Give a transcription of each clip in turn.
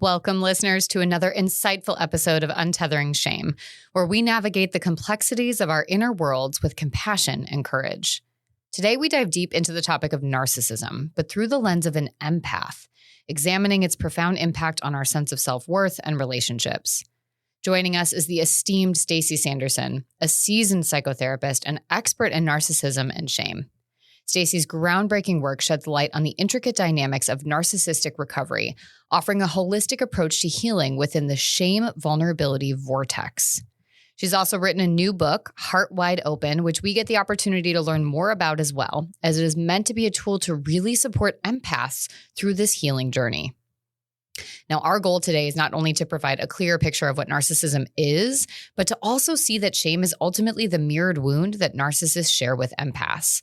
Welcome, listeners, to another insightful episode of Untethering Shame, where we navigate the complexities of our inner worlds with compassion and courage. Today, we dive deep into the topic of narcissism, but through the lens of an empath, examining its profound impact on our sense of self-worth and relationships. Joining us is the esteemed Stacey Sanderson, a seasoned psychotherapist and expert in narcissism and shame. Stacey's groundbreaking work sheds light on the intricate dynamics of narcissistic recovery, offering a holistic approach to healing within the shame vulnerability vortex. She's also written a new book, Heart Wide Open, which we get the opportunity to learn more about as well, as it is meant to be a tool to really support empaths through this healing journey. Now, our goal today is not only to provide a clearer picture of what narcissism is, but to also see that shame is ultimately the mirrored wound that narcissists share with empaths.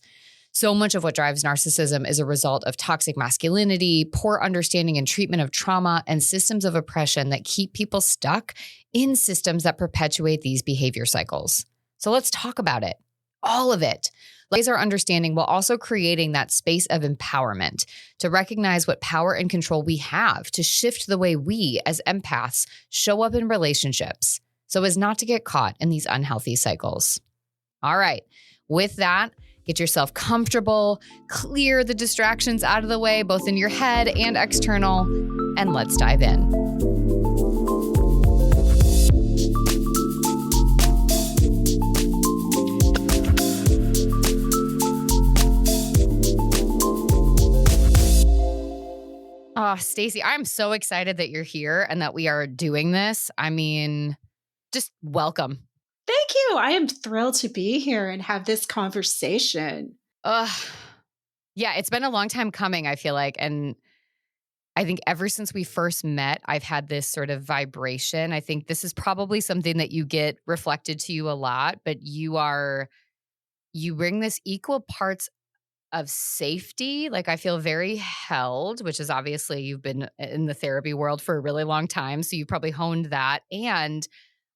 So much of what drives narcissism is a result of toxic masculinity, poor understanding and treatment of trauma, and systems of oppression that keep people stuck in systems that perpetuate these behavior cycles. So let's talk about it, all of it. Raise our understanding while also creating that space of empowerment to recognize what power and control we have to shift the way we as empaths show up in relationships so as not to get caught in these unhealthy cycles. All right, with that, get yourself comfortable, clear the distractions out of the way, both in your head and external, and let's dive in. Oh, Stacey, I'm so excited that you're here and that we are doing this. I mean, just welcome. Thank you. I am thrilled to be here and have this conversation. Yeah, it's been a long time coming, I feel like. And I think ever since we first met, I've had this sort of vibration. I think this is probably something that you get reflected to you a lot, but you bring this equal parts of safety. Like I feel very held, which is obviously you've been in the therapy world for a really long time. So you probably honed that. And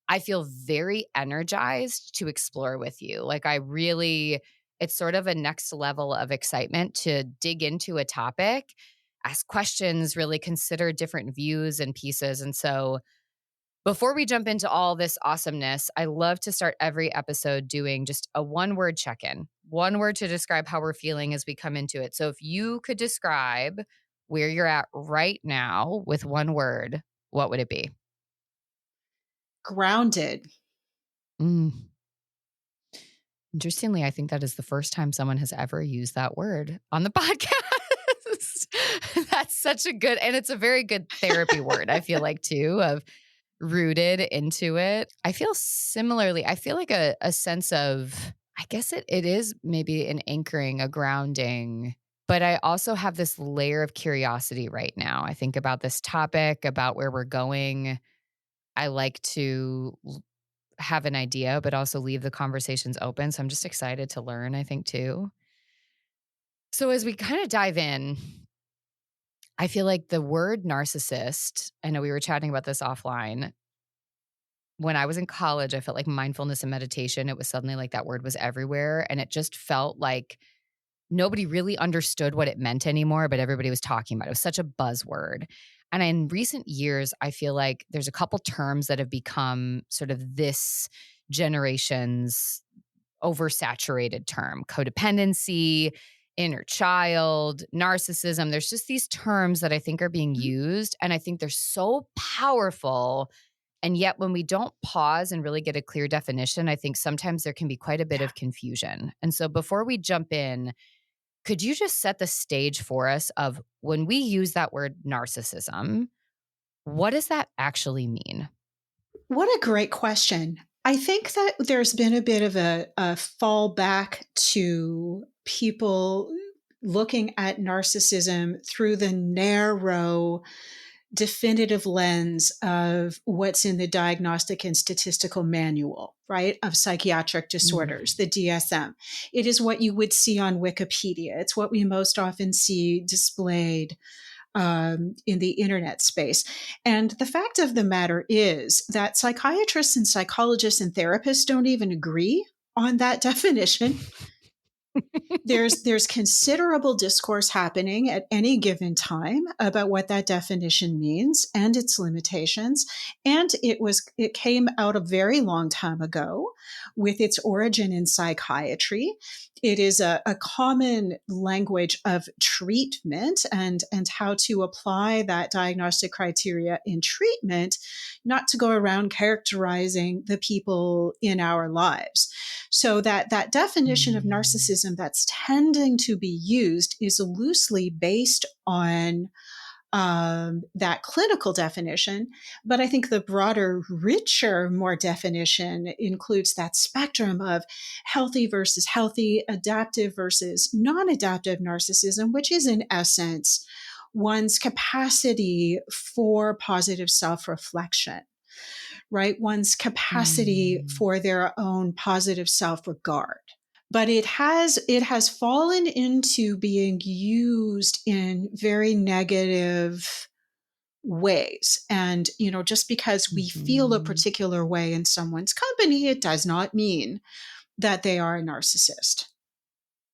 I feel very energized to explore with you. Like it's sort of a next level of excitement to dig into a topic, ask questions, really consider different views and pieces. And so before we jump into all this awesomeness, I love to start every episode doing just a one-word check-in, one word to describe how we're feeling as we come into it. So if you could describe where you're at right now with one word, what would it be? Grounded. Interestingly, I think that is the first time someone has ever used that word on the podcast. That's such a good, and it's a very good therapy word, I feel like, too, of rooted into it. I feel similarly, I feel like a sense of, I guess it is maybe an anchoring, a grounding, but I also have this layer of curiosity right now. I think about this topic, about where we're going. I like to have an idea, but also leave the conversations open. So I'm just excited to learn, I think, too. So as we kind of dive in, I feel like the word narcissist, I know we were chatting about this offline. When I was in college, I felt like mindfulness and meditation, it was suddenly like that word was everywhere. And it just felt like nobody really understood what it meant anymore, but everybody was talking about it. It was such a buzzword. And in recent years, I feel like there's a couple terms that have become sort of this generation's oversaturated term: codependency, inner child, narcissism. There's just these terms that I think are being used, and I think they're so powerful. And yet when we don't pause and really get a clear definition, I think sometimes there can be quite a bit of confusion. And so before we jump in, could you just set the stage for us of when we use that word narcissism, what does that actually mean? What a great question. I think that there's been a bit of a fall back to people looking at narcissism through the narrow, definitive lens of what's in the Diagnostic and Statistical Manual, right, of psychiatric disorders, the DSM. It is what you would see on Wikipedia. It's what we most often see displayed in the internet space. And the fact of the matter is that psychiatrists and psychologists and therapists don't even agree on that definition. There's considerable discourse happening at any given time about what that definition means and its limitations. And it came out a very long time ago with its origin in psychiatry. It is a common language of treatment and how to apply that diagnostic criteria in treatment, not to go around characterizing the people in our lives. So that definition of Mm. narcissism that's tending to be used is loosely based on that clinical definition. But I think the broader, richer, more definition includes that spectrum of healthy versus healthy, adaptive versus non adaptive narcissism, which is in essence one's capacity for positive self reflection, right? One's capacity Mm. for their own positive self regard. But it has fallen into being used in very negative ways. And, just because we feel a Mhm. particular way in someone's company, it does not mean that they are a narcissist.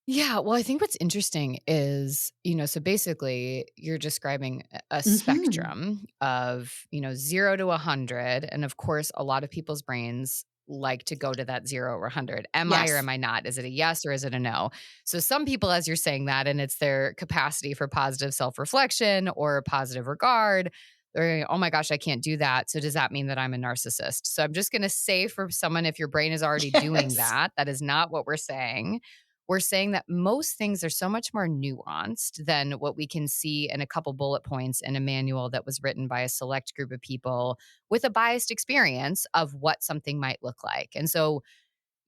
Yeah, well, I think what's interesting is, so basically you're describing a Hmm. spectrum of, 0 to 100. And of course, a lot of people's brains like to go to that 0 or 100. Am I or Yes. am I not? Is it a yes or is it a no? So some people, as you're saying that, and it's their capacity for positive self reflection or positive regard, they're going, oh my gosh, I can't do that. So does that mean that I'm a narcissist? So I'm just going to say for someone, if your brain is already doing Yes. that, that is not what we're saying. We're saying that most things are so much more nuanced than what we can see in a couple bullet points in a manual that was written by a select group of people with a biased experience of what something might look like. And so,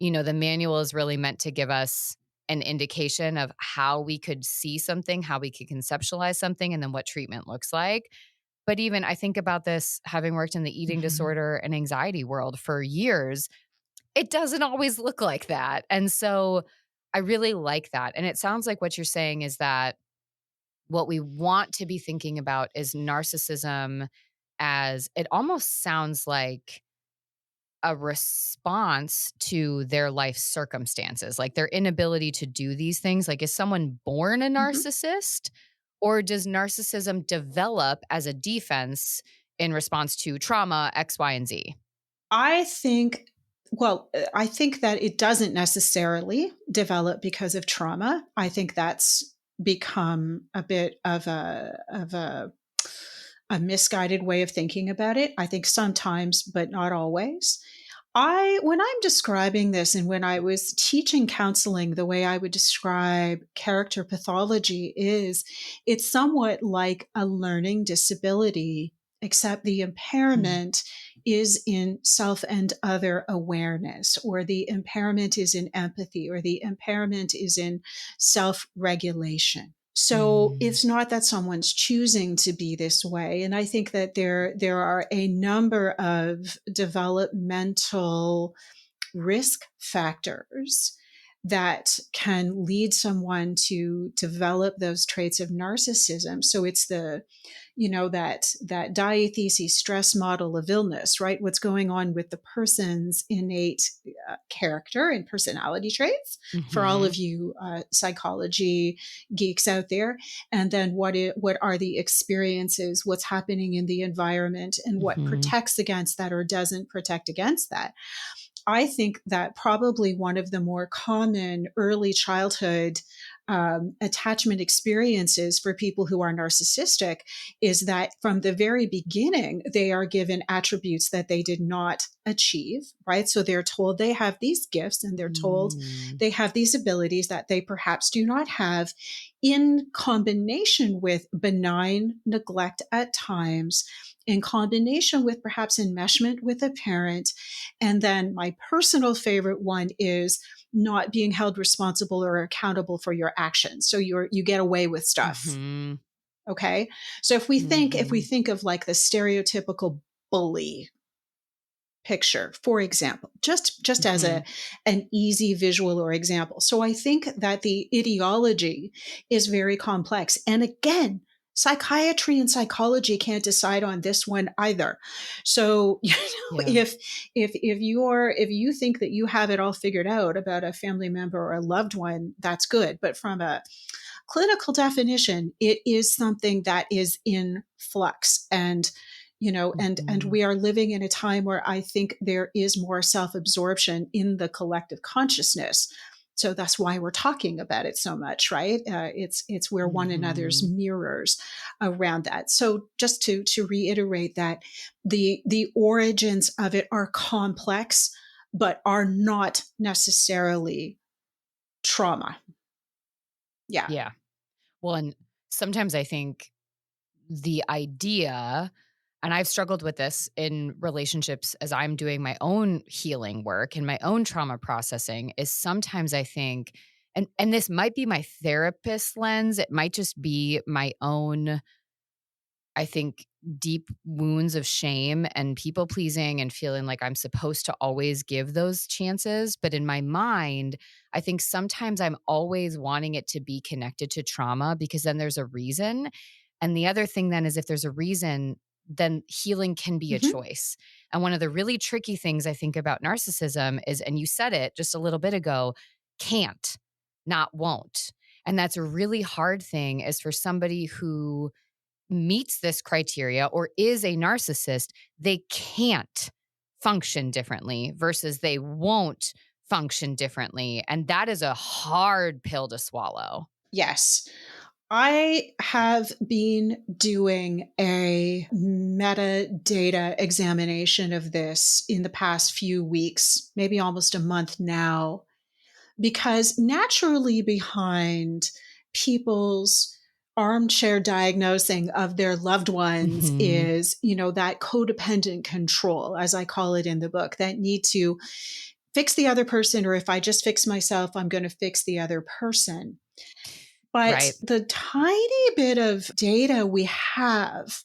the manual is really meant to give us an indication of how we could see something, how we could conceptualize something, and then what treatment looks like. But even I think about this having worked in the eating Mhm. disorder and anxiety world for years, it doesn't always look like that. And so I really like that. And it sounds like what you're saying is that what we want to be thinking about is narcissism as it almost sounds like a response to their life circumstances, like their inability to do these things. Like, is someone born a Mhm. narcissist, or does narcissism develop as a defense in response to trauma, X, Y, and Z? I think, well, I think that it doesn't necessarily develop because of trauma. I think that's become a bit of a misguided way of thinking about it. I think sometimes, but not always. When I'm describing this and when I was teaching counseling, the way I would describe character pathology is it's somewhat like a learning disability, except the Mm. impairment is in self and other awareness, or the impairment is in empathy, or the impairment is in self regulation. So Mm. it's not that someone's choosing to be this way. And I think that there are a number of developmental risk factors that can lead someone to develop those traits of narcissism. So it's that diathesis stress model of illness, right? What's going on with the person's innate character and personality traits, for all of Mhm. you psychology geeks out there, and then what are the experiences, what's happening in the environment, and what Mhm. protects against that or doesn't protect against that. I think that probably one of the more common early childhood attachment experiences for people who are narcissistic is that from the very beginning, they are given attributes that they did not achieve, right? So they're told they have these gifts and they're told Mm. they have these abilities that they perhaps do not have, in combination with benign neglect at times, in combination with perhaps enmeshment with a parent. And then my personal favorite one is not being held responsible or accountable for your actions. So you get away with stuff. Mhm. Okay. So if we Mhm. think of like the stereotypical bully picture, for example, just as Mhm. an easy visual or example. So I think that the ideology is very complex. And again, Psychiatry and psychology can't decide on this one either. So, Yeah. if you think that you have it all figured out about a family member or a loved one, that's good. But from a clinical definition, it is something that is in flux. And and Mhm. we are living in a time where I think there is more self-absorption in the collective consciousness. So that's why we're talking about it so much, right? It's we're one another's Mhm. mirrors around that. So just to reiterate that the origins of it are complex, but are not necessarily trauma. Yeah. Yeah. Well, and sometimes I think the idea, and I've struggled with this in relationships as I'm doing my own healing work and my own trauma processing, is sometimes I think, and this might be my therapist lens, it might just be my own, I think, deep wounds of shame and people pleasing and feeling like I'm supposed to always give those chances. But in my mind, I think sometimes I'm always wanting it to be connected to trauma because then there's a reason. And the other thing then is if there's a reason, then healing can be a Mhm. choice. And one of the really tricky things I think about narcissism is, and you said it just a little bit ago, can't, not won't. And that's a really hard thing is for somebody who meets this criteria or is a narcissist, they can't function differently versus they won't function differently. And that is a hard pill to swallow. Yes. I have been doing a metadata examination of this in the past few weeks, maybe almost a month now, because naturally behind people's armchair diagnosing of their loved ones Mhm. is, that codependent control, as I call it in the book, that need to fix the other person, or if I just fix myself, I'm going to fix the other person. But Right. the tiny bit of data we have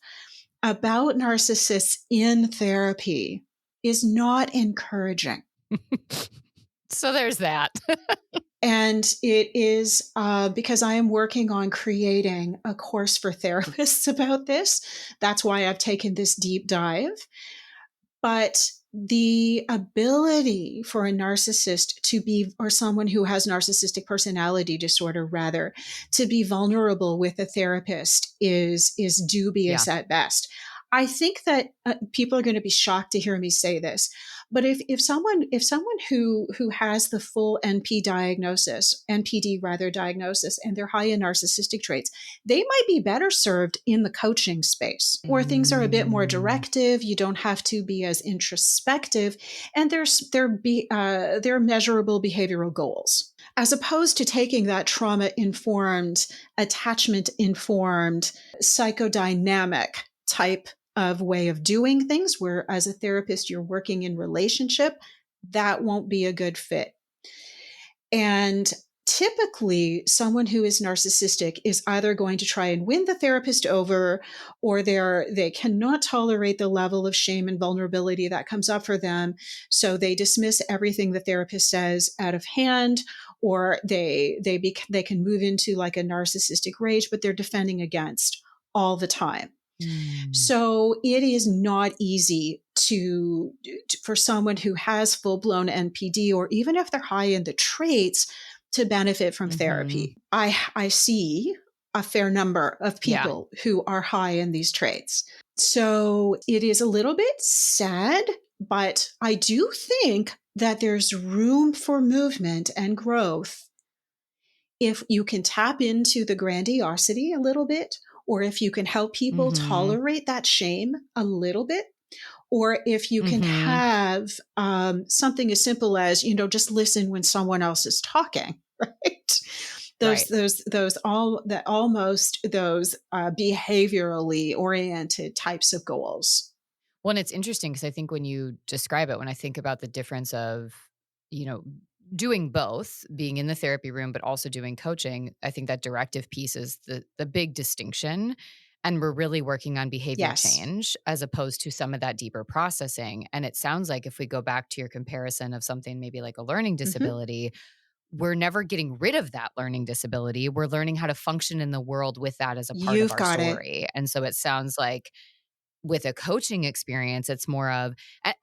about narcissists in therapy is not encouraging. So there's that. And it is because I am working on creating a course for therapists about this. That's why I've taken this deep dive. But the ability for a narcissist to be, or someone who has narcissistic personality disorder, rather, to be vulnerable with a therapist is Yeah. dubious at best. I think that people are going to be shocked to hear me say this, but if someone who has the full NPD rather diagnosis, and they're high in narcissistic traits, they might be better served in the coaching space where things are a bit more Mm. directive. You don't have to be as introspective, and there are measurable behavioral goals, as opposed to taking that trauma informed, attachment informed, psychodynamic type of way of doing things, where as a therapist you're working in relationship. That won't be a good fit. And typically, someone who is narcissistic is either going to try and win the therapist over, or they cannot tolerate the level of shame and vulnerability that comes up for them. So they dismiss everything the therapist says out of hand, or they can move into like a narcissistic rage, but they're defending against all the time. Mm. So it is not easy for someone who has full blown NPD, or even if they're high in the traits, to benefit from Mhm. therapy. I see a fair number of Yeah. people who are high in these traits. So it is a little bit sad, but I do think that there's room for movement and growth if you can tap into the grandiosity a little bit, or if you can help people Mhm. tolerate that shame a little bit, or if you can Mhm. have something as simple as, just listen when someone else is talking, right? Right. Those behaviorally oriented types of goals. Well, and it's interesting because I think when you describe it, when I think about the difference of, you know, doing both, being in the therapy room, but also doing coaching, I think that directive piece is the big distinction. And we're really working on behavior Yes. change as opposed to some of that deeper processing. And it sounds like if we go back to your comparison of something maybe like a learning Hmm. disability, we're never getting rid of that learning disability. We're learning how to function in the world with that as a part of You've our got it. story. And so it sounds like with a coaching experience, it's more of,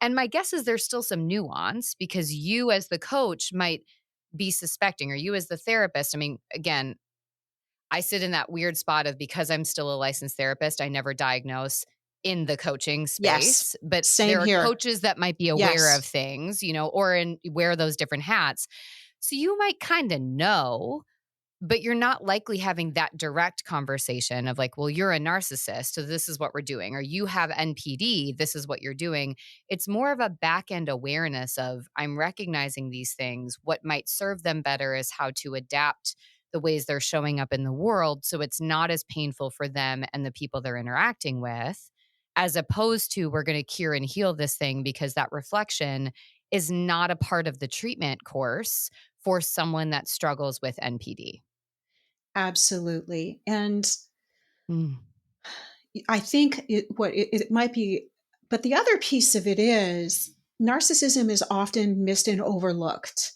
and my guess is there's still some nuance because you as the coach might be suspecting, or you as the therapist. I mean, again, I sit in that weird spot of because I'm still a licensed therapist, I never diagnose in the coaching Yes. space, but Same there are here. coaches that might be aware of Yes. things, or wear those different hats. So you might kind of know, but you're not likely having that direct conversation of like, well, you're a narcissist, so this is what we're doing, or you have NPD, this is what you're doing. It's more of a back end awareness of I'm recognizing these things. What might serve them better is how to adapt the ways they're showing up in the world so it's not as painful for them and the people they're interacting with, as opposed to we're going to cure and heal this thing because that reflection is not a part of the treatment course for someone that struggles with NPD. Absolutely. And Mm. I think it might be, but the other piece of it is narcissism is often missed and overlooked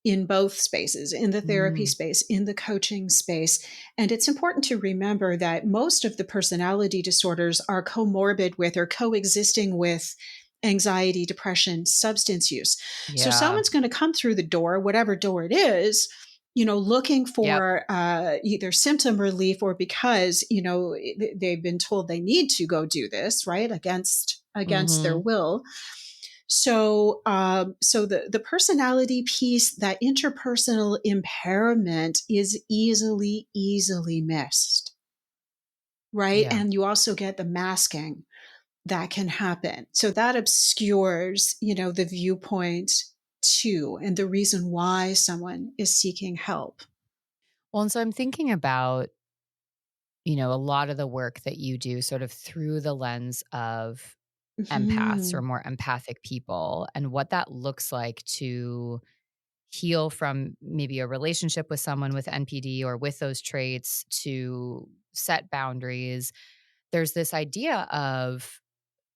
in both spaces, in the therapy Mm. space, in the coaching space. And it's important to remember that most of the personality disorders are comorbid with or coexisting with anxiety, depression, substance use. So Yeah. someone's going to come through the door, whatever door it is, looking Yep. for either symptom relief or because, they've been told they need to go do this, right? Against their Mhm. will. So the personality piece, that interpersonal impairment is easily missed, right? Yeah. And you also get the masking that can happen. So that obscures, the viewpoint too, and the reason why someone is seeking help. Well, and so I'm thinking about, a lot of the work that you do sort of through the lens of empaths or Mhm. more empathic people and what that looks like to heal from maybe a relationship with someone with NPD or with those traits, to set boundaries. There's this idea of,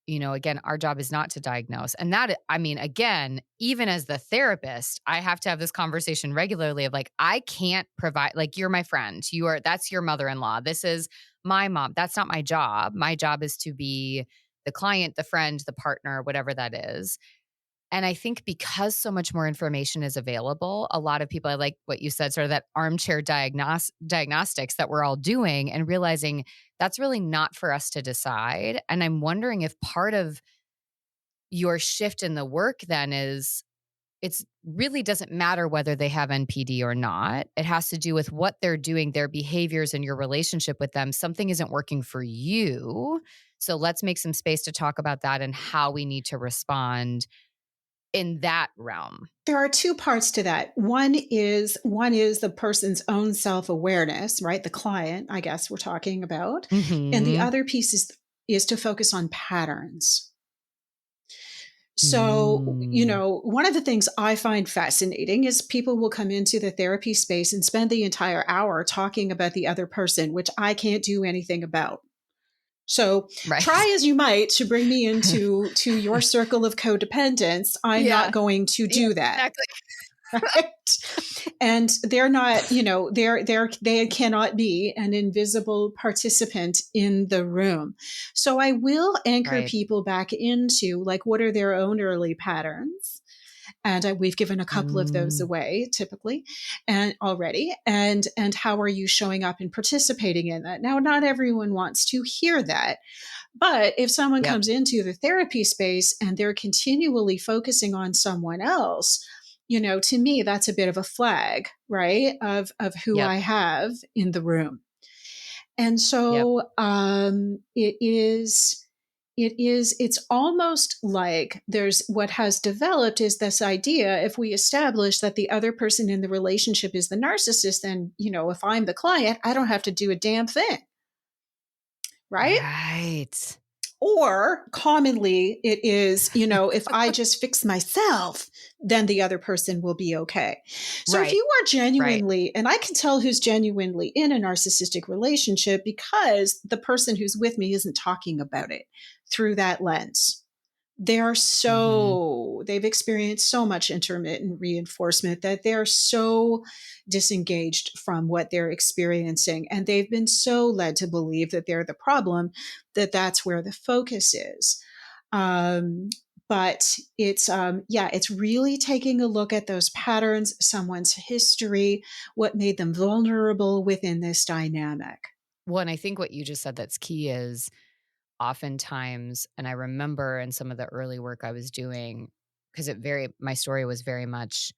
again, our job is not to diagnose. And that, I mean, again, even as the therapist, I have to have this conversation regularly of like, I can't provide, like, you're my friend. That's your mother in law. This is my mom. That's not my job. My job is to be the client, the friend, the partner, whatever that is. And I think because so much more information is available, a lot of people, I like what you said, sort of that armchair diagnostics that we're all doing and realizing that's really not for us to decide. And I'm wondering if part of your shift in the work then is it's really doesn't matter whether they have NPD or not. It has to do with what they're doing, their behaviors and your relationship with them. Something isn't working for you. So let's make some space to talk about that and how we need to respond in that realm. There are two parts to that. One is the person's own self-awareness, right? The client, I guess we're talking about. And the Mhm. other piece is to focus on patterns. So, Mm. one of the things I find fascinating is people will come into the therapy space and spend the entire hour talking about the other person, which I can't do anything about. So Right. try as you might to bring me into your circle of codependence, I'm not Yeah. going to Yeah, do that. exactly. Right? And they're not, they cannot be an invisible participant in the room. So I will anchor Right. people back into like what are their own early patterns. And we've given a couple of those Mm. away typically and already. And how are you showing up and participating in that? Now, not everyone wants to hear that. But if someone Yep. comes into the therapy space and they're continually focusing on someone else, to me, that's a bit of a flag, right? Of who Yep. I have in the room. And Yep. so it's almost like there's what has developed is this idea if we establish that the other person in the relationship is the narcissist, then, if I'm the client, I don't have to do a damn thing. Right. Right. Or commonly it is, if I just fix myself, then the other person will be okay. So if Right. you are Right. genuinely, and I can tell who's genuinely in a narcissistic relationship because the person who's with me isn't talking about it through that lens. Mhm. they've experienced so much intermittent reinforcement that they're so disengaged from what they're experiencing. And they've been so led to believe that they're the problem, that that's where the focus is. Um, but it's really taking a look at those patterns, someone's history, what made them vulnerable within this dynamic. Well, and I think what you just said that's key is oftentimes, and I remember in some of the early work I was doing, because my story was very much,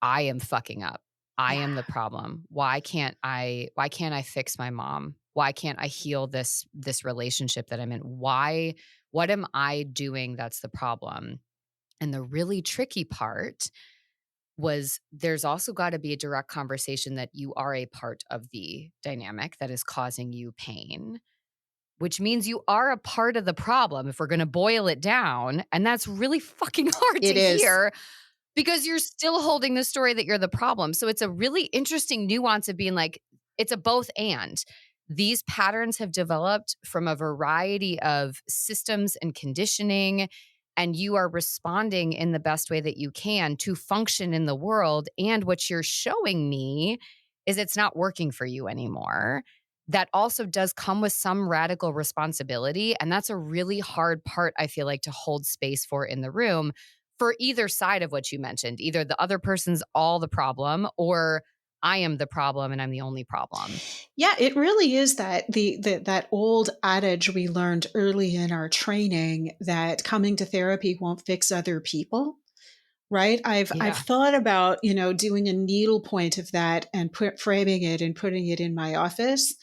I am fucking up. I Yeah. am the problem. Why can't I fix my mom? Why can't I heal this relationship that I'm in? What am I doing that's the problem? And the really tricky part was there's also got to be a direct conversation that you are a part of the dynamic that is causing you pain, which means you are a part of the problem if we're going to boil it down. And that's really fucking hard It to is. hear because you're still holding the story that you're the problem. So it's a really interesting nuance of being like, it's a both and. These patterns have developed from a variety of systems and conditioning, and you are responding in the best way that you can to function in the world. And what you're showing me is it's not working for you anymore. That also does come with some radical responsibility. And that's a really hard part, I feel like, to hold space for in the room for either side of what you mentioned. Either the other person's all the problem or I am the problem and I'm the only problem. Yeah, it really is that that old adage we learned early in our training that coming to therapy won't fix other people, right? I've Yeah. thought about, doing a needlepoint of that and framing it and putting it in my office.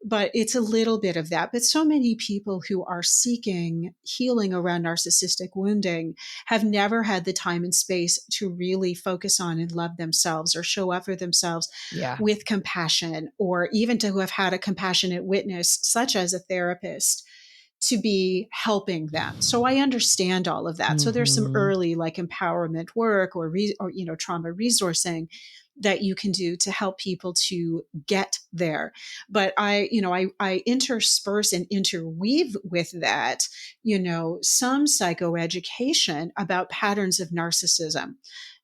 But it's a little bit of that. But so many people who are seeking healing around narcissistic wounding have never had the time and space to really focus on and love themselves or show up for themselves Yeah. with compassion, or even to have had a compassionate witness, such as a therapist, to be helping them. So I understand all of that. So there's some Mhm. early like empowerment work or trauma resourcing that you can do to help people to get there. But I intersperse and interweave with that, some psychoeducation about patterns of narcissism.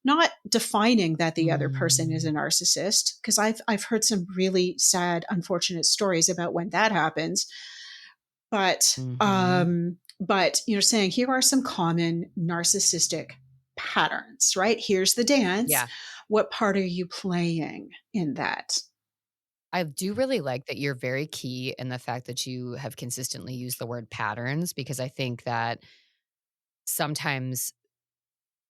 Not defining that the other person is a Mm. narcissist, because I've heard some really sad, unfortunate stories about when that happens, but, Mhm. um, saying here are some common narcissistic patterns, right? Here's the dance. Yeah. What part are you playing in that? I do really like that you're very key in the fact that you have consistently used the word patterns because I think that sometimes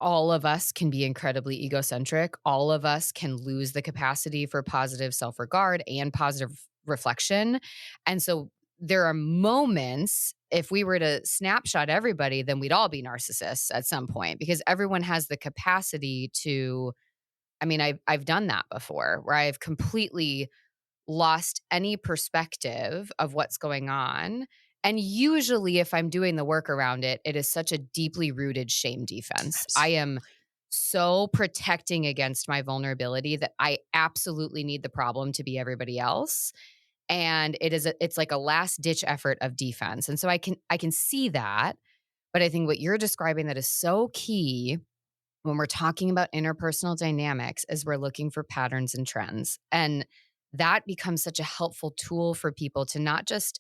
all of us can be incredibly egocentric. All of us can lose the capacity for positive self regard and positive reflection. And so there are moments, if we were to snapshot everybody, then we'd all be narcissists at some point because everyone has the capacity to. I mean, I've done that before where I've completely lost any perspective of what's going on. And usually, if I'm doing the work around it, it is such a deeply rooted shame defense. I am Absolutely. so protecting against my vulnerability that I absolutely need the problem to be everybody else. And it's like a last ditch effort of defense. And so I can see that. But I think what you're describing that is so key when we're talking about interpersonal dynamics is we're looking for patterns and trends. And that becomes such a helpful tool for people to not just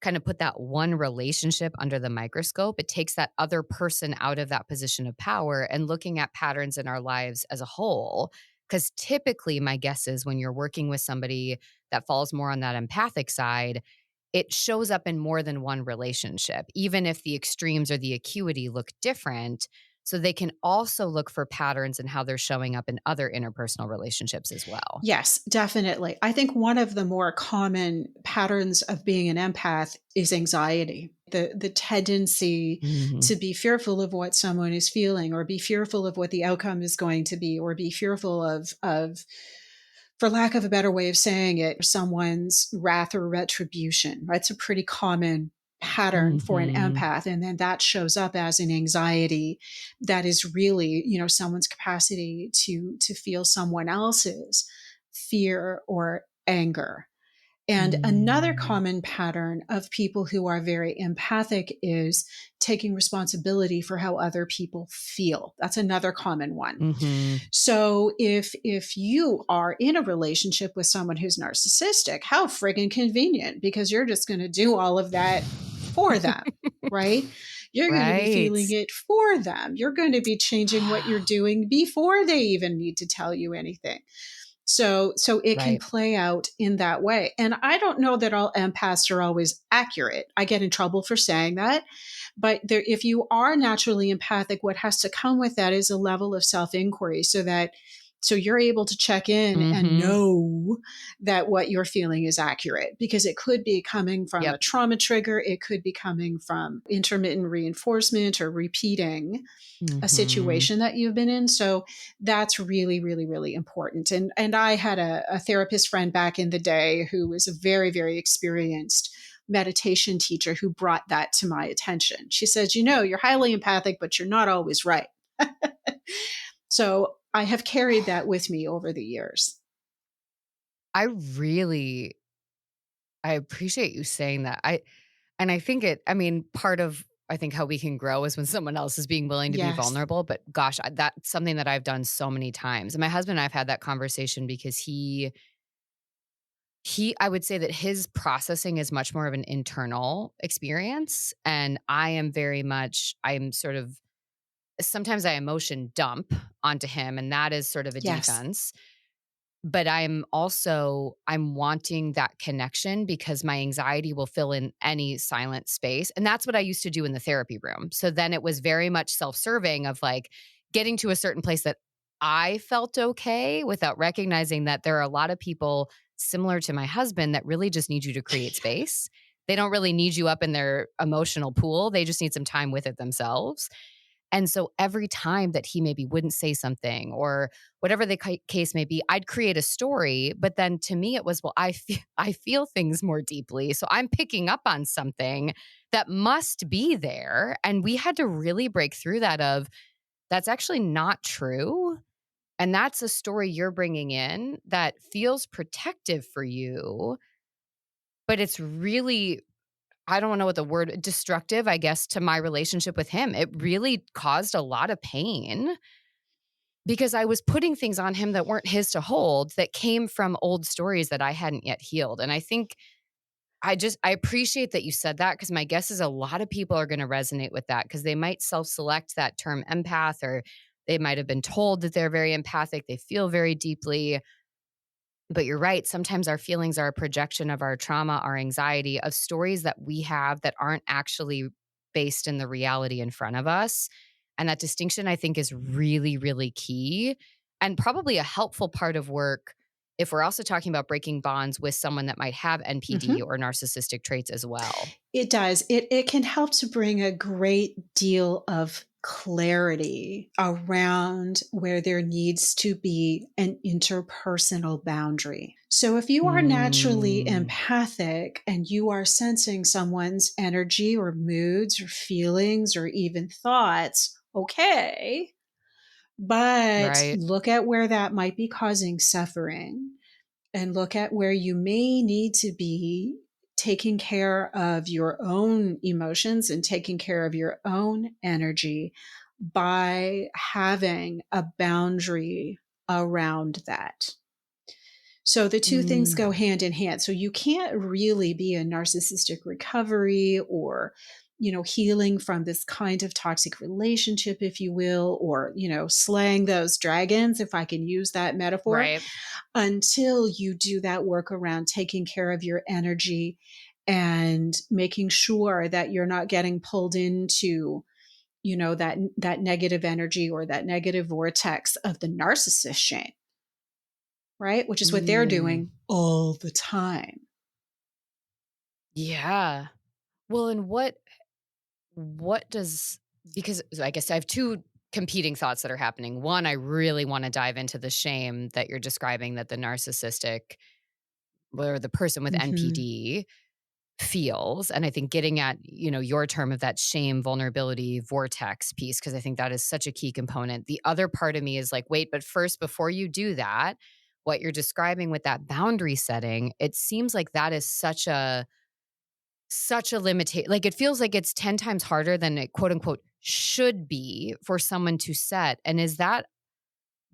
kind of put that one relationship under the microscope. It takes that other person out of that position of power and looking at patterns in our lives as a whole. Because typically, my guess is when you're working with somebody that falls more on that empathic side, it shows up in more than one relationship, even if the extremes or the acuity look different. So they can also look for patterns in how they're showing up in other interpersonal relationships as well. Yes, definitely. I think one of the more common patterns of being an empath is anxiety. The tendency Mhm. to be fearful of what someone is feeling, or be fearful of what the outcome is going to be, or be fearful of, for lack of a better way of saying it, someone's wrath or retribution. Right? It's a pretty common pattern for an Mhm. empath. And then that shows up as an anxiety that is really, someone's capacity to feel someone else's fear or anger. And another Mm. common pattern of people who are very empathic is taking responsibility for how other people feel. That's another common one. Mhm. So if you are in a relationship with someone who's narcissistic, how friggin' convenient, because you're just going to do all of that for them, right? You're going to be Right. feeling it for them. You're going to be changing what you're doing before they even need to tell you anything. So it can Right. play out in that way. And I don't know that all empaths are always accurate. I get in trouble for saying that. But there, if you are naturally empathic, what has to come with that is a level of self-inquiry so you're able to check in and Mhm. know that what you're feeling is accurate, because it could be coming from a Yep. trauma trigger, it could be coming from intermittent reinforcement or repeating a Mhm. situation that you've been in. So that's really, really, really important. And I had a therapist friend back in the day who was a very, very experienced meditation teacher who brought that to my attention. She says, you're highly empathic, but you're not always right. So I have carried that with me over the years. I really I appreciate you saying that. I think part of I think how we can grow is when someone else is being willing to be Yes. vulnerable, but gosh, that's something that I've done so many times. And my husband and I have had that conversation because he I would say that his processing is much more of an internal experience, and I'm sort of sometimes I emotion dump onto him, and that is sort of a Yes. defense. But I'm wanting that connection because my anxiety will fill in any silent space, and that's what I used to do in the therapy room. So then it was very much self-serving of, like, getting to a certain place that I felt okay without recognizing that there are a lot of people similar to my husband that really just need you to create space. They don't really need you up in their emotional pool, they just need some time with it themselves. And so every time that he maybe wouldn't say something or whatever the case may be, I'd create a story. But then to me, it was, well, I feel things more deeply. So I'm picking up on something that must be there. And we had to really break through that of that's actually not true. And that's a story you're bringing in that feels protective for you, but it's really I don't know what the word destructive, I guess, to my relationship with him. It really caused a lot of pain because I was putting things on him that weren't his to hold that came from old stories that I hadn't yet healed. And I think I appreciate that you said that because my guess is a lot of people are going to resonate with that because they might self-select that term empath or they might have been told that they're very empathic, they feel very deeply. But you're right. Sometimes our feelings are a projection of our trauma, our anxiety, of stories that we have that aren't actually based in the reality in front of us. And that distinction, I think, is really, really key and probably a helpful part of work if we're also talking about breaking bonds with someone that might have NPD Mhm. or narcissistic traits as well. It does. It can help to bring a great deal of clarity around where there needs to be an interpersonal boundary. So if you are naturally Mm, empathic and you are sensing someone's energy or moods or feelings or even thoughts, okay, but right. look at where that might be causing suffering and look at where you may need to be taking care of your own emotions and taking care of your own energy by having a boundary around that. So the two things Mm, go hand in hand. So you can't really be in narcissistic recovery or healing from this kind of toxic relationship, if you will, or slaying those dragons, if I can use that metaphor, right. until you do that work around taking care of your energy and making sure that you're not getting pulled into that negative energy or that negative vortex of the narcissist shame, right? Which is what they're Mm, doing all the time. yeah. Well, and what does because so I guess I have 2 competing thoughts that are happening. One, I really wanna dive into the shame that you're describing that the narcissistic or the person with Mhm. NPD feels, and I think getting at, your term of that shame, vulnerability, vortex piece, because I think that is such a key component. The other part of me is like, "Wait, but first, before you do that, what you're describing with that boundary setting, it seems like that is such a limitation. Like it feels like it's 10 times harder than it quote unquote should be for someone to set. And is that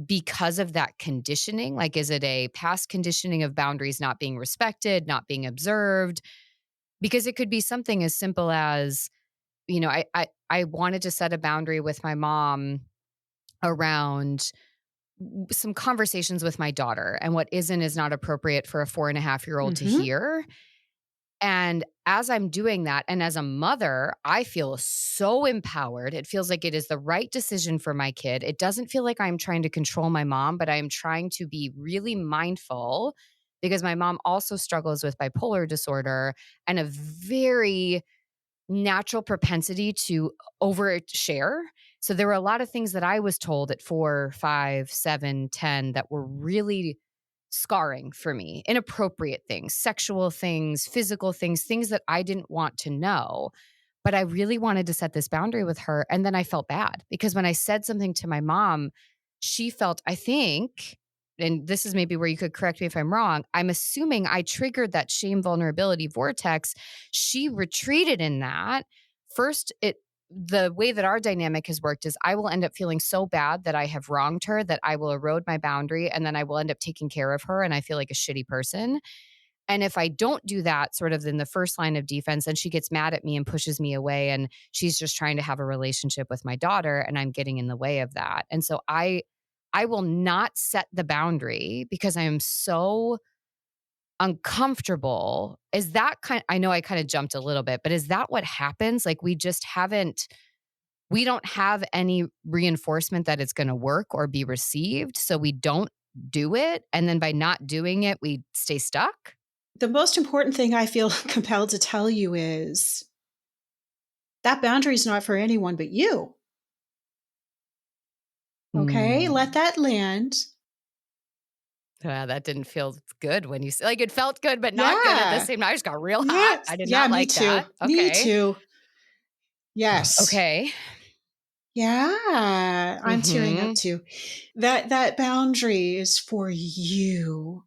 because of that conditioning? Like, is it a past conditioning of boundaries not being respected, not being observed? Because it could be something as simple as, I wanted to set a boundary with my mom around some conversations with my daughter, and what isn't is not appropriate for a 4.5-year-old to Mhm. hear. And as I'm doing that, and as a mother, I feel so empowered. It feels like it is the right decision for my kid. It doesn't feel like I'm trying to control my mom, but I'm trying to be really mindful because my mom also struggles with bipolar disorder and a very natural propensity to overshare. So there were a lot of things that I was told at 4, 5, 7, 10 that were really scarring for me. Inappropriate things, sexual things, physical things, things that I didn't want to know. But I really wanted to set this boundary with her. And then I felt bad because when I said something to my mom, she felt, I think, and this is maybe where you could correct me if I'm wrong, I'm assuming I triggered that shame vulnerability vortex. She retreated in that. First, the way that our dynamic has worked is I will end up feeling so bad that I have wronged her that I will erode my boundary, and then I will end up taking care of her and I feel like a shitty person. And if I don't do that sort of in the first line of defense, then she gets mad at me and pushes me away, and she's just trying to have a relationship with my daughter and I'm getting in the way of that. And so I will not set the boundary because I am so uncomfortable. Is that I know I kind of jumped a little bit, but is that what happens? Like we don't have any reinforcement that it's going to work or be received. So we don't do it. And then by not doing it, we stay stuck. The most important thing I feel compelled to tell you is that boundary is not for anyone but you. Okay? Let Mm. that land. That didn't feel good when you said, like, it felt good, but not good at the Yeah. same time. I just got real hot. Yes. I did Yeah, not me like too. that. Me Okay. too. Yes. Okay. Yeah. I'm tearing up Mm-hmm. too. That boundary is for you.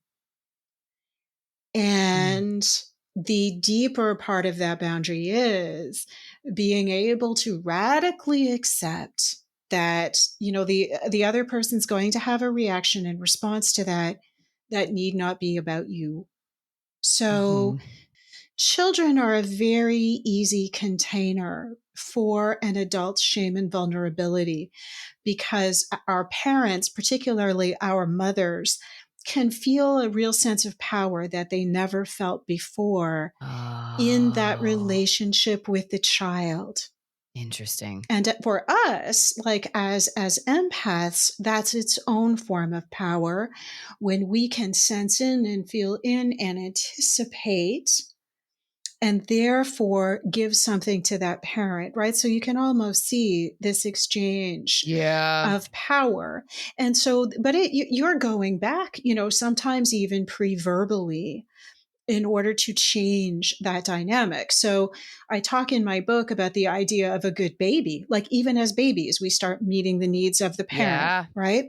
Mm. And the deeper part of that boundary is being able to radically accept that, the other person's going to have a reaction in response to that that need not be about you. So Mm-hmm. children are a very easy container for an adult's shame and vulnerability because our parents, particularly our mothers, can feel a real sense of power that they never felt before in that Oh, relationship with the child. interesting. And for us, like as empaths, that's its own form of power when we can sense in and feel in and anticipate and therefore give something to that parent, right? So you can almost see this exchange Yeah. of power. And so, but you're going back, sometimes even pre-verbally in order to change that dynamic. So I talk in my book about the idea of a good baby. Like even as babies, we start meeting the needs of the parent, Yeah. right?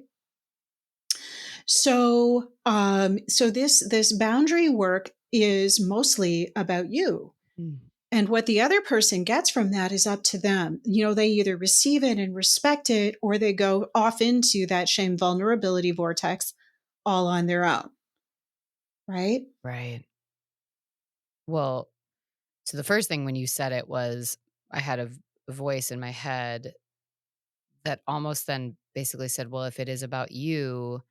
So this boundary work is mostly about you. Mm. And what the other person gets from that is up to them. They either receive it and respect it, or they go off into that shame vulnerability vortex all on their own. Right? Right. Well, so the first thing when you said it was I had a voice in my head that almost then basically said, well, if it is about you,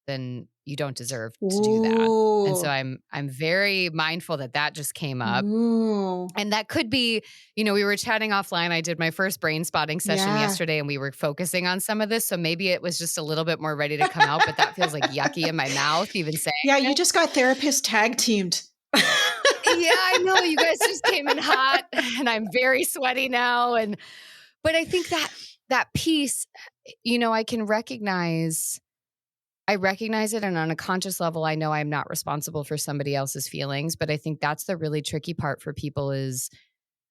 then you don't deserve to do that. And so Ooh. I'm very mindful that that just came up. Ooh. And that could be, we were chatting offline. I did my first brain spotting session Yeah. yesterday and we were focusing on some of this. So maybe it was just a little bit more ready to come out, but that feels like yucky in my mouth, even saying Yeah, you it. just got therapist tag teamed. Yeah, I know. You guys just came in hot and I'm very sweaty now. But I think that piece, I recognize it, and on a conscious level, I know I'm not responsible for somebody else's feelings, but I think that's the really tricky part for people is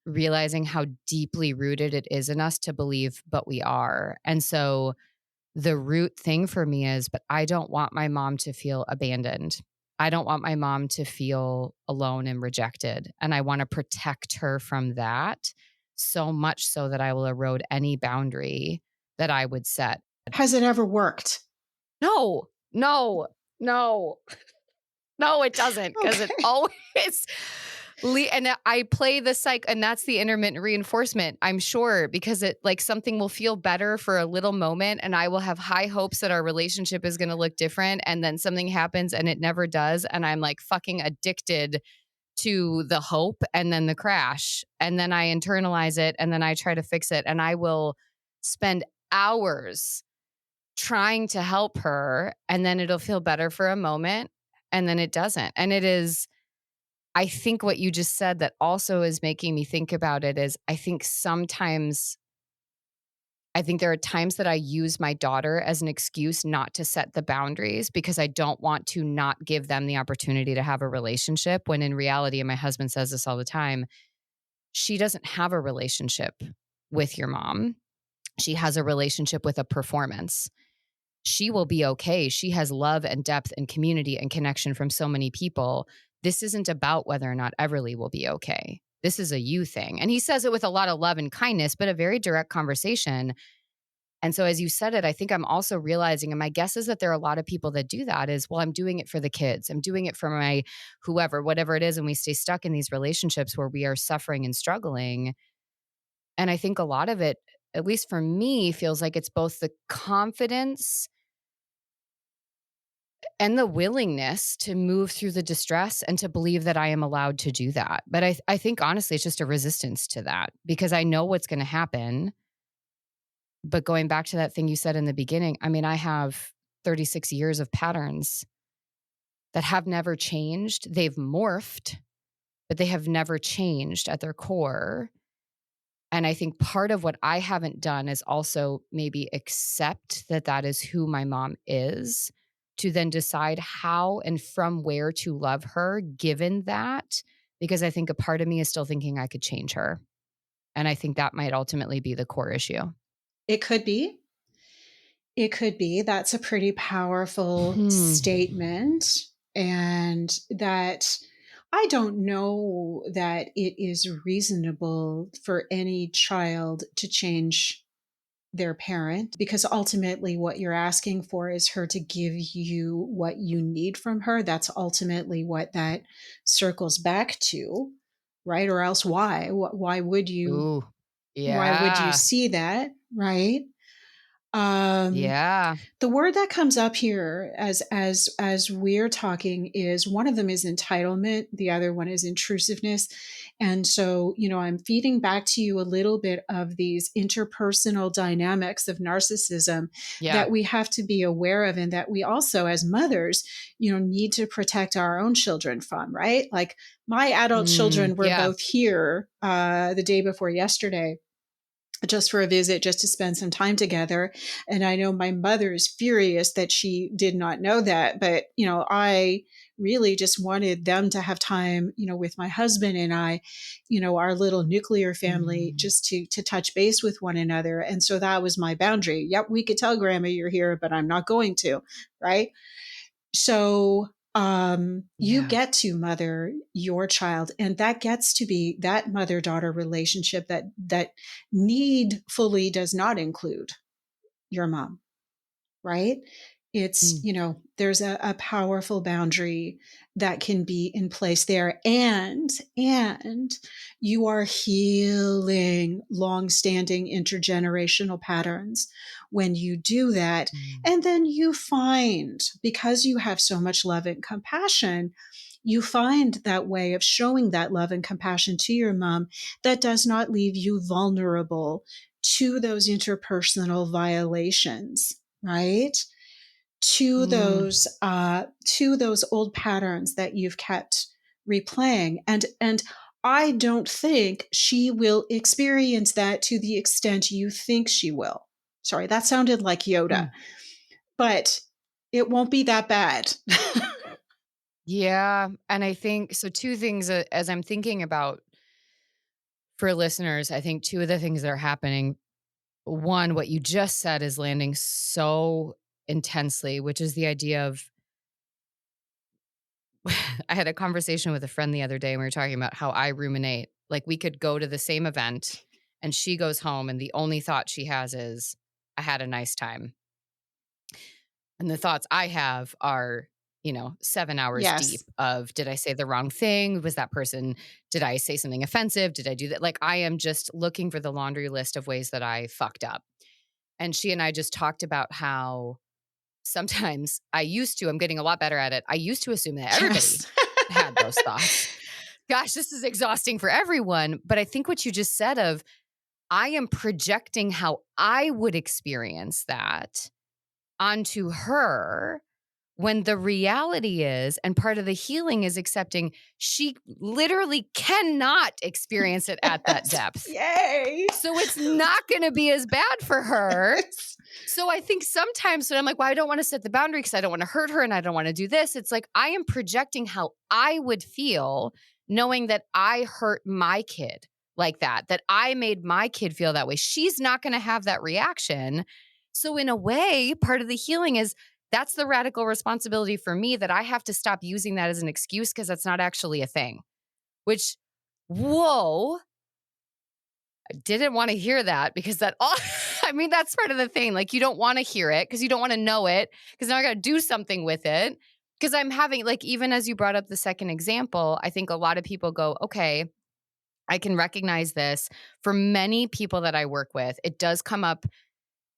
realizing how deeply rooted it is in us to believe, but we are. And so the root thing for me is, but I don't want my mom to feel abandoned. I don't want my mom to feel alone and rejected. And I want to protect her from that so much so that I will erode any boundary that I would set. Has it ever worked? No, no, no. No, it doesn't, because it Okay. always and I play the psych, and that's the intermittent reinforcement, I'm sure, because it like something will feel better for a little moment, and I will have high hopes that our relationship is going to look different, and then something happens and it never does, and I'm like fucking addicted to the hope and then the crash, and then I internalize it, and then I try to fix it, and I will spend hours trying to help her, and then it'll feel better for a moment, and then it doesn't. And it is, I think what you just said that also is making me think about it is I think there are times that I use my daughter as an excuse not to set the boundaries because I don't want to not give them the opportunity to have a relationship, when in reality, and my husband says this all the time, she doesn't have a relationship with your mom. She has a relationship with a performance. She will be okay. She has love and depth and community and connection from so many people. This isn't about whether or not Everly will be okay. This is a you thing. And he says it with a lot of love and kindness, but a very direct conversation. And so as you said it, I think I'm also realizing, and my guess is that there are a lot of people that do that is, well, I'm doing it for the kids. I'm doing it for my whoever, whatever it is. And we stay stuck in these relationships where we are suffering and struggling. And I think a lot of it, at least for me, feels like it's both the confidence and the willingness to move through the distress and to believe that I am allowed to do that. But I think honestly, it's just a resistance to that because I know what's going to happen. But going back to that thing you said in the beginning, I mean, I have 36 years of patterns that have never changed. They've morphed, but they have never changed at their core. And I think part of what I haven't done is also maybe accept that that is who my mom is, to then decide how and from where to love her given that, because I think a part of me is still thinking I could change her. And I think that might ultimately be the core issue. It could be. It could be. That's a pretty powerful statement. And that I don't know that it is reasonable for any child to change their parent, because ultimately what you're asking for is her to give you what you need from her. That's ultimately what that circles back to, right? Or else why would you Ooh, why would you yeah. see that, right? Um, Yeah. the word that comes up here as we're talking is, one of them is entitlement, the other one is intrusiveness. And so, I'm feeding back to you a little bit of these interpersonal dynamics of narcissism Yeah. that we have to be aware of, and that we also as mothers, need to protect our own children from, right? Like, my adult children were Yeah. both here the day before yesterday, just for a visit, just to spend some time together. And I know my mother is furious that she did not know that, but I really just wanted them to have time, with my husband and I, our little nuclear family, just to touch base with one another. And so that was my boundary. Yep, we could tell grandma you're here, but I'm not going to, right? So you Yeah. get to mother your child, and that gets to be that mother-daughter relationship that needfully does not include your mom, right? It's, there's a powerful boundary that can be in place there. And you are healing long-standing intergenerational patterns when you do that. And then you find, because you have so much love and compassion, you find that way of showing that love and compassion to your mom that does not leave you vulnerable to those interpersonal violations, right? To those old patterns that you've kept replaying. And I don't think she will experience that to the extent you think she will. Sorry, that sounded like Yoda, but it won't be that bad. Yeah. And I think so. Two things as I'm thinking about for listeners, I think two of the things that are happening. one, what you just said is landing so intensely, which is the idea of I had a conversation with a friend the other day and we were talking about how I ruminate. Like we could go to the same event and she goes home and the only thought she has is, I had a nice time. And the thoughts I have are, 7 hours deep Yes. of, did I say the wrong thing? Was that person, did I say something offensive? Did I do that? Like I am just looking for the laundry list of ways that I fucked up. And she and I just talked about how sometimes I'm getting a lot better at it. I used to assume that everybody Yes. had those thoughts. Gosh, this is exhausting for everyone. But I think what you just said of, I am projecting how I would experience that onto her when the reality is, and part of the healing is accepting she literally cannot experience it at that Yes. depth. Yay. So it's not going to be as bad for her. Yes. So I think sometimes when I'm like, well, I don't want to set the boundary because I don't want to hurt her and I don't want to do this. It's like I am projecting how I would feel knowing that I hurt my kid like that I made my kid feel that way. She's not going to have that reaction. So in a way, part of the healing is that's the radical responsibility for me that I have to stop using that as an excuse because that's not actually a thing, which, whoa. I didn't want to hear that because that's part of the thing. Like, you don't want to hear it because you don't want to know it because now I got to do something with it. Because I'm having, like, even as you brought up the second example, I think a lot of people go, okay, I can recognize this. For many people that I work with, it does come up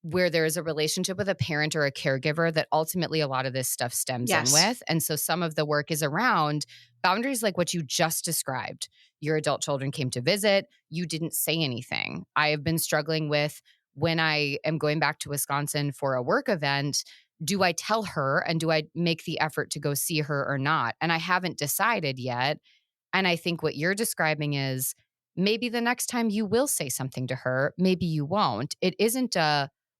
where there is a relationship with a parent or a caregiver that ultimately a lot of this stuff stems in Yes. with. And so some of the work is around boundaries like what you just described. Your adult children came to visit. You didn't say anything. I have been struggling with when I am going back to Wisconsin for a work event. Do I tell her and do I make the effort to go see her or not? And I haven't decided yet. And I think what you're describing is maybe the next time you will say something to her, maybe you won't. It isn't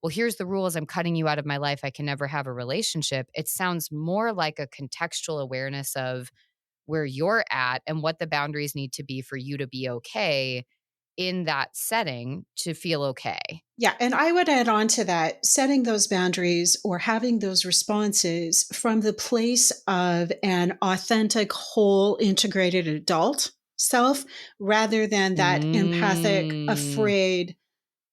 well, here's the rules. I'm cutting you out of my life. I can never have a relationship. It sounds more like a contextual awareness of where you're at and what the boundaries need to be for you to be okay in that setting to feel okay. Yeah. And I would add on to that, setting those boundaries or having those responses from the place of an authentic, whole, integrated adult self rather than that empathic, Mm, afraid,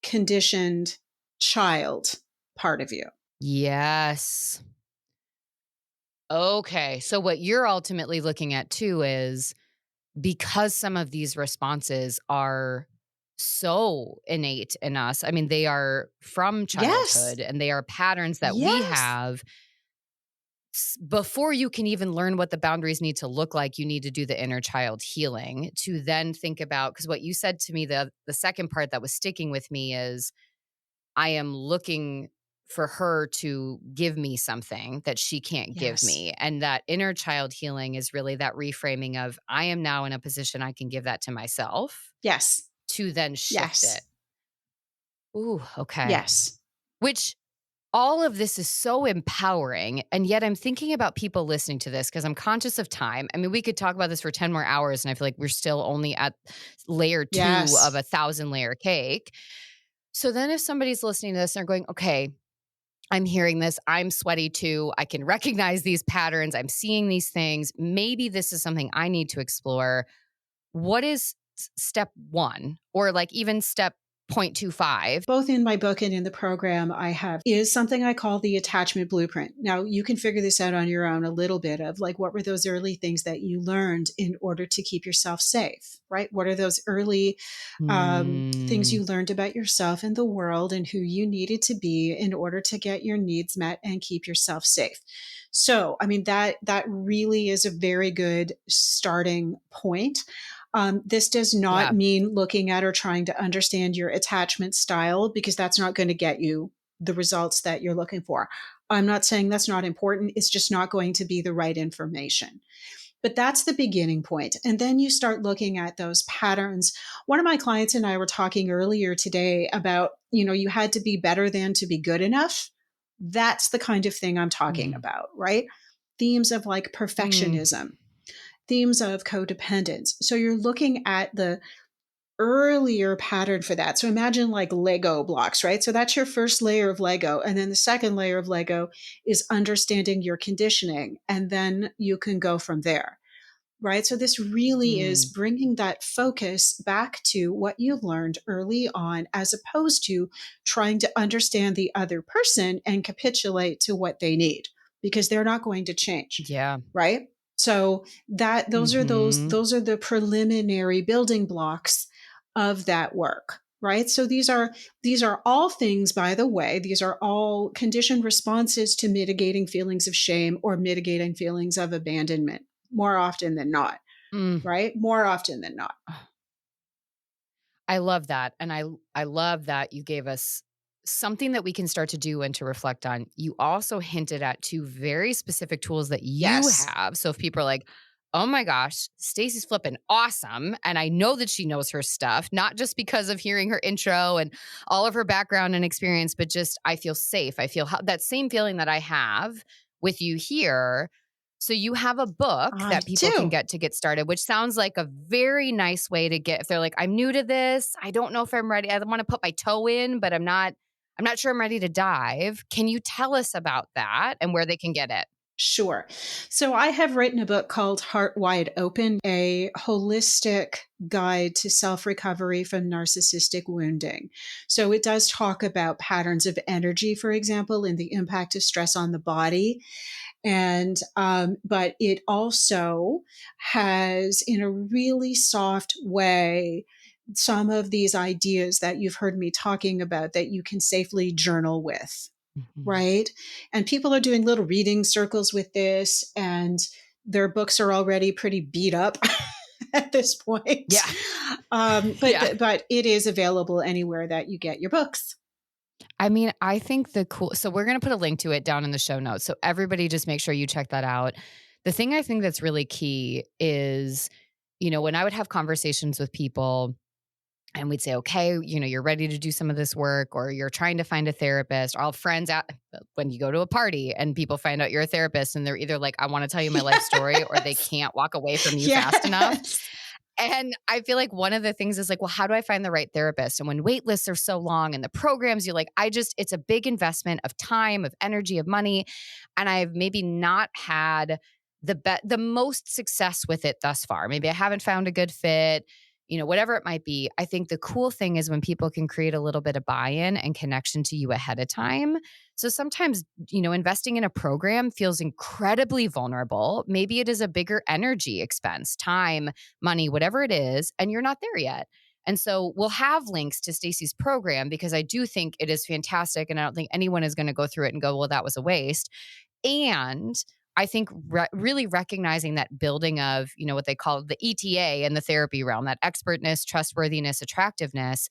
conditioned child part of you. yes. Okay. So what you're ultimately looking at too is because some of these responses are so innate in us. I mean, they are from Yes. childhood and they are patterns that we Yes. have. Before you can even learn what the boundaries need to look like, you need to do the inner child healing to then think about, because what you said to me, the second part that was sticking with me is I am looking for her to give me something that she can't give Yes. me. And that inner child healing is really that reframing of I am now in a position I can give that to myself Yes. to then shift it. Yes. Ooh, okay. Yes. Which all of this is so empowering. And yet I'm thinking about people listening to this because I'm conscious of time. I mean, we could talk about this for 10 more hours and I feel like we're still only at layer 2 of Yes. 1,000-layer cake. So then if somebody's listening to this and they're going, okay, I'm hearing this. I'm sweaty too. I can recognize these patterns. I'm seeing these things. Maybe this is something I need to explore. What is step 1 or like even step 0.25? Both in my book and in the program I have is something I call the attachment blueprint. Now you can figure this out on your own a little bit of like, what were those early things that you learned in order to keep yourself safe, right? What are those early things Mm, you learned about yourself and the world and who you needed to be in order to get your needs met and keep yourself safe? So, I mean, that really is a very good starting point. This does not yeah. mean looking at or trying to understand your attachment style because that's not going to get you the results that you're looking for. I'm not saying that's not important. It's just not going to be the right information. But that's the beginning point. And then you start looking at those patterns. One of my clients and I were talking earlier today about, you had to be better than to be good enough. That's the kind of thing I'm talking Mm, about, right? Themes of like mm, perfectionism, themes of codependence. So you're looking at earlier pattern for that. So imagine like Lego blocks, right? So that's your first layer of Lego. And then the second layer of Lego is understanding your conditioning. And then you can go from there, right? So this really is Mm, bringing that focus back to what you learned early on, as opposed to trying to understand the other person and capitulate to what they need, because they're not going to change, yeah. right? So that Mm-hmm. those are the preliminary building blocks of that work, right? So these are all things, by the way, these are all conditioned responses to mitigating feelings of shame or mitigating feelings of abandonment, more often than not, Mm. right? More often than not. I love that, and I love that you gave us something that we can start to do and to reflect on. You also hinted at 2 very specific tools that you Yes. have, so if people are like, "Oh my gosh, Stacey's flipping awesome," and I know that she knows her stuff, not just because of hearing her intro and all of her background and experience, but just I feel safe. I feel that same feeling that I have with you here. So you have a book I that people can do. get to get started, which sounds like a very nice way to get if they're like, I'm new to this. I don't know if I'm ready. I want to put my toe in, but I'm not sure I'm ready to dive. Can you tell us about that and where they can get it? Sure. So I have written a book called Heart Wide Open, a holistic guide to self recovery from narcissistic wounding. So it does talk about patterns of energy, for example, and the impact of stress on the body. And, but it also has, in a really soft way, some of these ideas that you've heard me talking about that you can safely journal with, Mhm. right? And people are doing little reading circles with this, and their books are already pretty beat up at this point. Yeah. But Yeah. but it is available anywhere that you get your books. I mean, I think so we're going to put a link to it down in the show notes. So everybody just make sure you check that out. The thing I think that's really key is, when I would have conversations with people and we'd say, okay, you're ready to do some of this work or you're trying to find a therapist. All friends out when you go to a party and people find out you're a therapist and they're either like, I want to tell you my life story or they Yes. can't walk away from you fast enough. Yes. And I feel like one of the things is like, well, how do I find the right therapist? And when wait lists are so long and the programs, you're like, it's a big investment of time, of energy, of money. And I've maybe not had the most success with it thus far. Maybe I haven't found a good fit, whatever it might be. I think the cool thing is when people can create a little bit of buy-in and connection to you ahead of time. So sometimes, investing in a program feels incredibly vulnerable. Maybe it is a bigger energy expense, time, money, whatever it is, and you're not there yet. And so we'll have links to Stacey's program because I do think it is fantastic. And I don't think anyone is going to go through it and go, well, that was a waste. And I think really recognizing that building of, what they call the ETA in the therapy realm, that expertness, trustworthiness, attractiveness.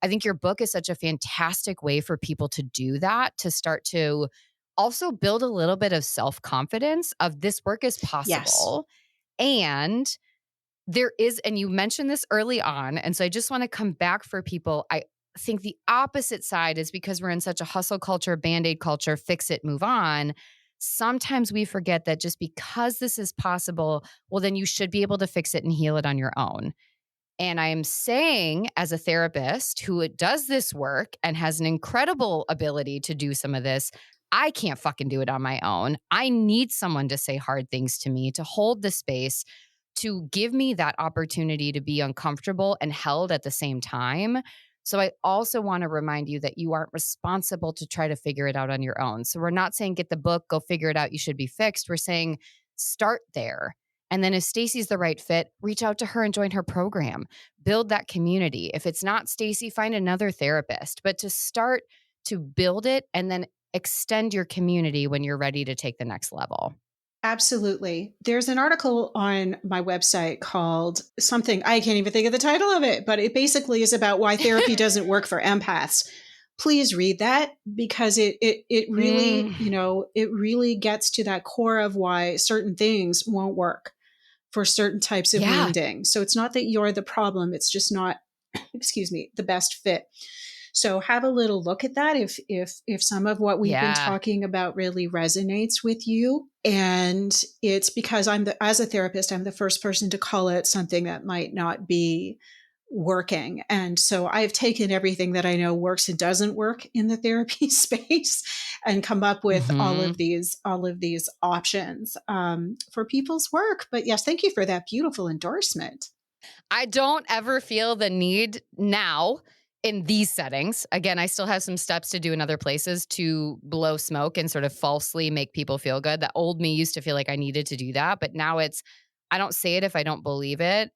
I think your book is such a fantastic way for people to do that, to start to also build a little bit of self-confidence of this work is Yes. possible. And and you mentioned this early on, and so I just want to come back for people. I think the opposite side is because we're in such a hustle culture, band-aid culture, fix it, move on. Sometimes we forget that just because this is possible, well, then you should be able to fix it and heal it on your own. And I am saying, as a therapist who does this work and has an incredible ability to do some of this, I can't fucking do it on my own. I need someone to say hard things to me, to hold the space, to give me that opportunity to be uncomfortable and held at the same time. So I also want to remind you that you aren't responsible to try to figure it out on your own. So we're not saying get the book, go figure it out, you should be fixed. We're saying start there. And then if Stacey's the right fit, reach out to her and join her program. Build that community. If it's not Stacey, find another therapist. But to start to build it and then extend your community when you're ready to take the next level. Absolutely. There's an article on my website called something, I can't even think of the title of it, but it basically is about why therapy doesn't work for empaths. Please read that, because it really, Mm, it really gets to that core of why certain things won't work for certain types of yeah. wounding. So it's not that you're the problem, it's just not, excuse me, the best fit. So have a little look at that if some of what we've been Yeah. talking about really resonates with you. And it's because as a therapist, I'm the first person to call it something that might not be working. And so I've taken everything that I know works and doesn't work in the therapy space and come up with all Hmm. of these options for people's work. But yes, thank you for that beautiful endorsement. I don't ever feel the need now in these settings. Again, I still have some steps to do in other places to blow smoke and sort of falsely make people feel good. The old me used to feel like I needed to do that, but now it's I don't say it if I don't believe it.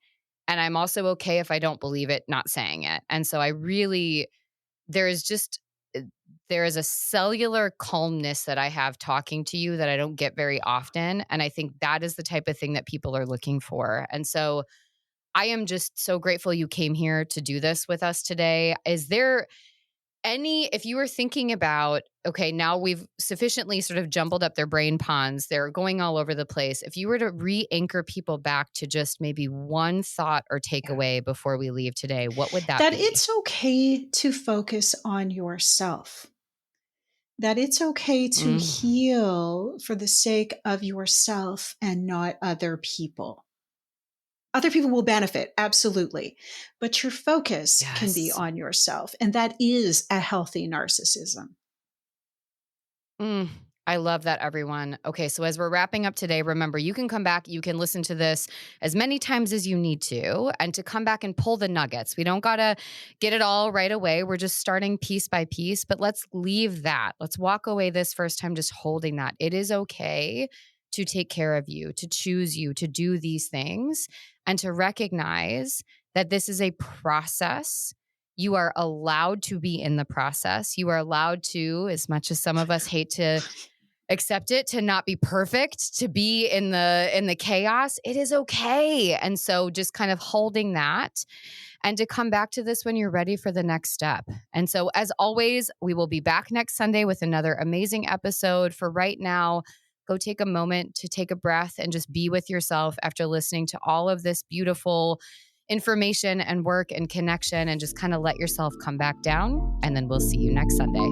And I'm also okay if I don't believe it, not saying it. And so I really, there is just, there is a cellular calmness that I have talking to you that I don't get very often. And I think that is the type of thing that people are looking for. And so I am just so grateful you came here to do this with us today. Is there if you were thinking about, okay, now we've sufficiently sort of jumbled up their brain ponds, they're going all over the place. If you were to re anchor people back to just maybe one thought or Yeah. takeaway before we leave today, what would that That be? it's okay to focus on yourself. That it's okay to Mm, heal for the sake of yourself and not other people. Other people will benefit, absolutely. But your focus can be yes. on yourself. And that is a healthy narcissism. Mm, I love that, everyone. Okay, so as we're wrapping up today, remember you can come back, you can listen to this as many times as you need to, and to come back and pull the nuggets. We don't got to get it all right away. We're just starting piece by piece, but let's leave that. Let's walk away this first time just holding that. It is okay to take care of you, to choose you, to do these things, and to recognize that this is a process. You are allowed to be in the process. You are allowed to, as much as some of us hate to accept it, to not be perfect, to be in the chaos. It is okay. And so just kind of holding that and to come back to this when you're ready for the next step. And so as always, we will be back next Sunday with another amazing episode. For right now, go take a moment to take a breath and just be with yourself after listening to all of this beautiful information and work and connection, and just kind of let yourself come back down. And then we'll see you next Sunday.